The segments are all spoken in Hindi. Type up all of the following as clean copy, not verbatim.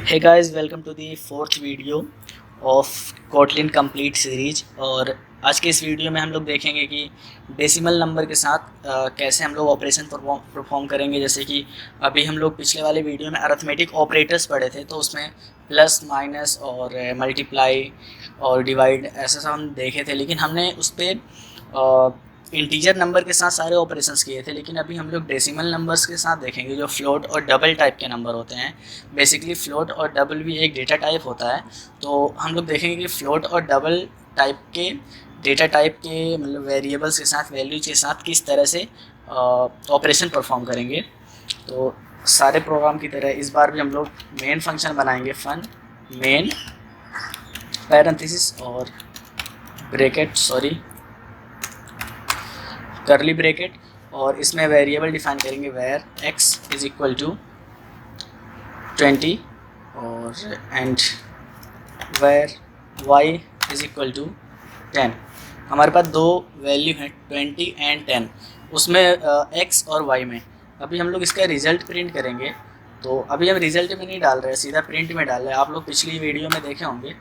Hey guys, welcome to the fourth video of Kotlin Complete series. और आज के इस वीडियो में हम लोग देखेंगे कि डेसिमल नंबर के साथ कैसे हम लोग ऑपरेशन परफॉर्म करेंगे। जैसे कि अभी हम लोग पिछले वाले वीडियो में अरिथमेटिक ऑपरेटर्स पढ़े थे, तो उसमें प्लस माइनस और मल्टीप्लाई और डिवाइड ऐसा सब हम देखे थे, लेकिन हमने उस पर इंटीजर नंबर के साथ सारे ऑपरेशंस किए थे। लेकिन अभी हम लोग डेसिमल नंबर्स के साथ देखेंगे जो फ्लोट और डबल टाइप के नंबर होते हैं। बेसिकली फ्लोट और डबल भी एक डेटा टाइप होता है, तो हम लोग देखेंगे कि फ्लोट और डबल टाइप के डेटा टाइप के मतलब वेरिएबल्स के साथ, वैल्यूज के साथ किस तरह से ऑपरेशन परफॉर्म करेंगे। तो सारे प्रोग्राम की तरह इस बार भी हम लोग मेन फंक्शन बनाएंगे, फन मेन पैरेंथेसिस और करली ब्रैकेट, और इसमें वेरिएबल डिफाइन करेंगे var x is equal to 20 और and var y is equal to 10। हमारे पास दो वैल्यू हैं 20 एंड 10, उसमें x और y में। अभी हम लोग इसका रिज़ल्ट प्रिंट करेंगे, तो अभी हम रिज़ल्ट में नहीं डाल रहे हैं, सीधा प्रिंट में डाल रहे हैं। आप लोग पिछली वीडियो में देखे होंगे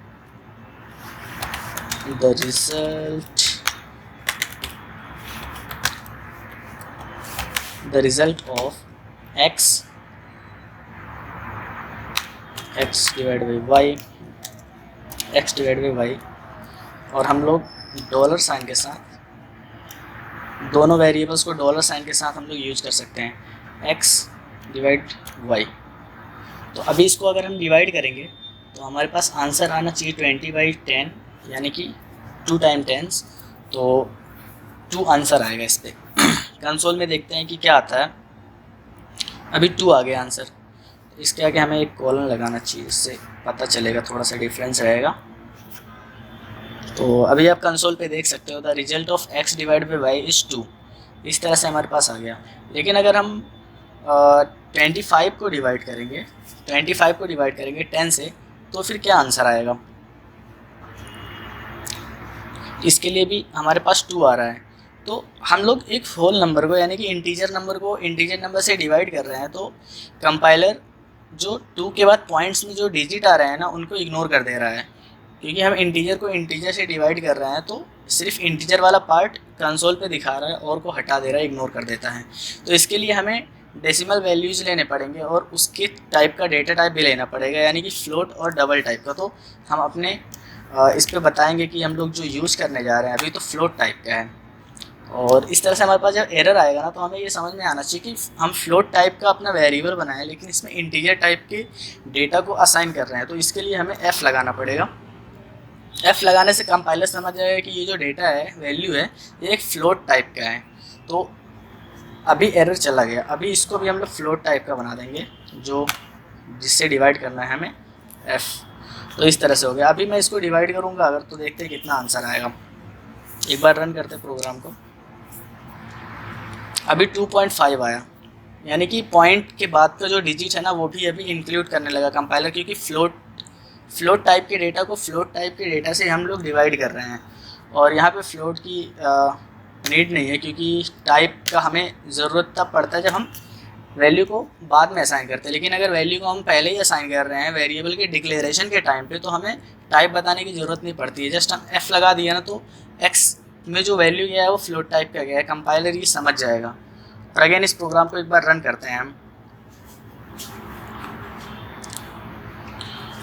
the result of x divide by y, और हम लोग डॉलर साइन के साथ दोनों वेरिएबल्स को डॉलर साइन के साथ हम लोग यूज कर सकते हैं, x डिवाइड y। तो अभी इसको अगर हम डिवाइड करेंगे तो हमारे पास आंसर आना चाहिए 20/10, यानी कि 2 टाइम 10, तो 2 आंसर आएगा इस पर। कंसोल में देखते हैं कि क्या आता है। अभी 2 आ गया आंसर। इसके आगे हमें एक कॉलन लगाना चाहिए, इससे पता चलेगा, थोड़ा सा डिफरेंस रहेगा। तो अभी आप कंसोल पे देख सकते हो the result of x divide by y is 2। इस तरह से हमारे पास आ गया। लेकिन अगर हम 25 को डिवाइड करेंगे 10 से, तो फिर क्या आंसर आएगा। इसके लिए भी हमारे पास 2 आ रहा है। तो हम लोग एक होल नंबर को, यानी कि इंटीजर नंबर से डिवाइड कर रहे हैं, तो कंपाइलर जो 2 के बाद पॉइंट्स में जो डिजिट आ रहे हैं ना, उनको इग्नोर कर दे रहा है। क्योंकि हम इंटीजर को इंटीजर से डिवाइड कर रहे हैं, तो सिर्फ इंटीजर वाला पार्ट कंसोल पे दिखा रहा है और को हटा दे रहा है, इग्नोर कर देता है। तो इसके लिए हमें डेसिमल वैल्यूज़ लेने पड़ेंगे और उसके टाइप का डेटा टाइप भी लेना पड़ेगा, यानी कि फ्लोट और डबल टाइप का। तो हम अपने इस पर बताएंगे कि हम लोग जो यूज़ करने जा रहे हैं अभी, तो फ्लोट टाइप का है। और इस तरह से हमारे पास जब एरर आएगा ना, तो हमें ये समझ में आना चाहिए कि हम फ्लोट टाइप का अपना वेरिएबल बनाए, लेकिन इसमें इंटीजर टाइप के डेटा को असाइन कर रहे हैं। तो इसके लिए हमें f लगाना पड़ेगा। f लगाने से कंपाइलर समझ जाएगा कि ये जो डेटा है, वैल्यू है, ये एक फ्लोट टाइप का है। तो अभी एरर चला गया। अभी इसको भी हम लोग फ्लोट टाइप का बना देंगे, जो जिससे डिवाइड करना है हमें f। तो इस तरह से हो गया। अभी मैं इसको डिवाइड करूँगा अगर, तो देखते हैं कितना आंसर आएगा। एक बार रन करते प्रोग्राम को। अभी 2.5 आया, यानी कि पॉइंट के बाद का जो डिजिट है ना, वो भी अभी इंक्लूड करने लगा कंपाइलर, क्योंकि फ्लोट टाइप के डेटा को फ्लोट टाइप के डेटा से हम लोग डिवाइड कर रहे हैं। और यहाँ पे फ्लोट की नीड नहीं है, क्योंकि टाइप का हमें ज़रूरत तब पड़ता है जब हम वैल्यू को बाद में असाइन करते हैं। लेकिन अगर वैल्यू को हम पहले ही असाइन कर रहे हैं वेरिएबल के डिक्लेरेशन के टाइम पे, तो हमें टाइप बताने की ज़रूरत नहीं पड़ती है। जस्ट हम f लगा दिया ना, तो x में जो वैल्यू गया है वो फ्लोट टाइप का गया है। कंपाइलर ये समझ जाएगा। और अगेन इस प्रोग्राम को एक बार रन करते हैं हम,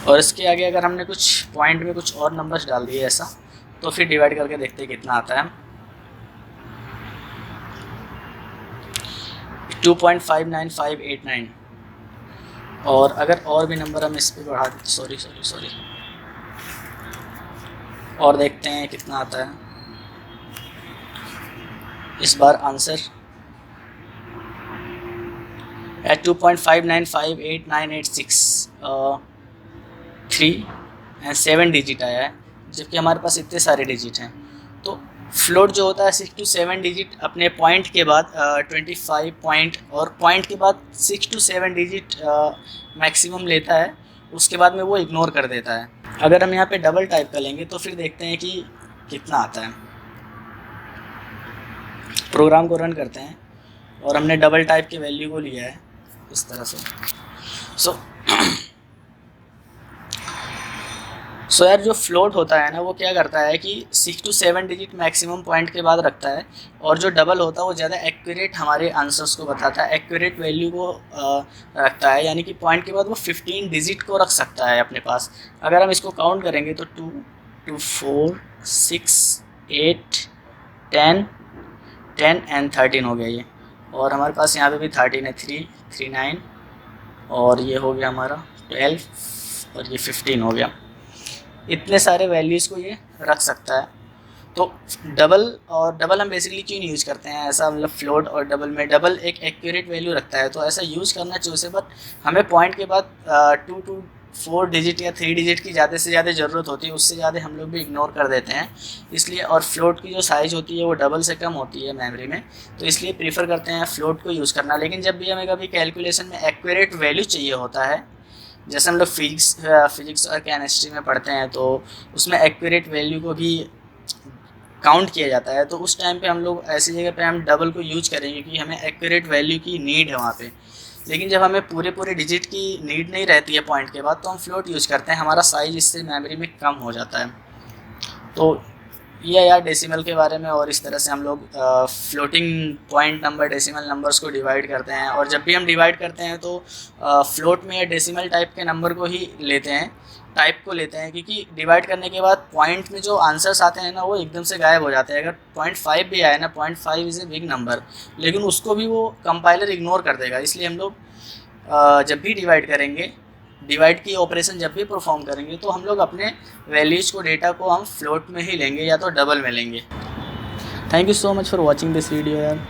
और इसके आगे अगर हमने कुछ पॉइंट में कुछ और नंबर्स डाल दिए ऐसा, तो फिर डिवाइड करके देखते हैं कितना आता है। 2.59589। और अगर और भी नंबर हम इस पर बढ़ा दें, सॉरी, और देखते हैं कितना आता है। इस बार आंसर है 2.5958986, 3 एंड 7 डिजिट आया है, जबकि हमारे पास इतने सारे डिजिट हैं। तो फ्लोट जो होता है 6 to 7 डिजिट अपने पॉइंट के बाद 25 पॉइंट, और पॉइंट के बाद 6 to 7 डिजिट मैक्सिमम लेता है, उसके बाद में वो इग्नोर कर देता है। अगर हम यहाँ पे डबल टाइप का लेंगे तो फिर देखते हैं कि कितना आता है। प्रोग्राम को रन करते हैं और हमने डबल टाइप के वैल्यू को लिया है इस तरह से। सो सो यार जो फ्लोट होता है ना वो क्या करता है कि 6 to 7 डिजिट मैक्सिमम पॉइंट के बाद रखता है, और जो डबल होता है वो ज़्यादा एक्यूरेट हमारे आंसर्स को बताता है, एक्यूरेट वैल्यू को रखता है, यानी कि पॉइंट के बाद वो 15 डिजिट को रख सकता है अपने पास। अगर हम इसको काउंट करेंगे तो 2 2 4 6 8 10 10 एंड 13 हो गया ये, और हमारे पास यहाँ पे भी 13 है, 3 3 9, और ये हो गया हमारा 12, और ये 15 हो गया। इतने सारे वैल्यूज़ को ये रख सकता है। तो डबल, और डबल हम बेसिकली क्यों नहीं यूज़ करते हैं ऐसा, मतलब फ्लोट और डबल में डबल एक एक्यूरेट वैल्यू रखता है, तो ऐसा यूज़ करना चाहिए उसे, बट हमें पॉइंट के बाद 2 to 4 डिजिट या 3 डिजिट की ज़्यादा से ज़्यादा ज़रूरत होती है, उससे ज़्यादा हम लोग भी इग्नोर कर देते हैं इसलिए। और फ्लोट की जो साइज़ होती है वो डबल से कम होती है मेमोरी में, तो इसलिए प्रीफर करते हैं फ्लोट को यूज़ करना। लेकिन जब भी हमें कभी कैलकुलेशन में एक्यूरेट वैल्यू चाहिए होता है, जैसे हम लोग फिजिक्स और केमिस्ट्री में पढ़ते हैं, तो उसमें एक्यूरेट वैल्यू को भी काउंट किया जाता है, तो उस टाइम पे हम लोग ऐसी जगह पे हम डबल को यूज करेंगे क्योंकि हमें एक्यूरेट वैल्यू की नीड है वहाँ पे। लेकिन जब हमें पूरे पूरे डिजिट की नीड नहीं रहती है पॉइंट के बाद, तो हम फ्लोट यूज़ करते हैं, हमारा साइज इससे मेमोरी में कम हो जाता है। तो ये यार डेसिमल के बारे में, और इस तरह से हम लोग floating point number decimal numbers को डिवाइड करते हैं, और जब भी हम डिवाइड करते हैं तो फ्लोट में या डेसिमल टाइप के नंबर को ही लेते हैं, टाइप को लेते हैं, क्योंकि डिवाइड करने के बाद पॉइंट में जो आंसर्स आते हैं ना वो एकदम से गायब हो जाते हैं। अगर 0.5 भी आए ना, 0.5 इज़ ए बिग नंबर, लेकिन उसको भी वो कंपाइलर इग्नोर कर देगा। इसलिए हम लोग जब भी डिवाइड करेंगे, डिवाइड की ऑपरेशन जब भी परफॉर्म करेंगे, तो हम लोग अपने वैल्यूज़ को, डेटा को हम फ्लोट में ही लेंगे या तो डबल में लेंगे। Thank you so much for watching this video यार।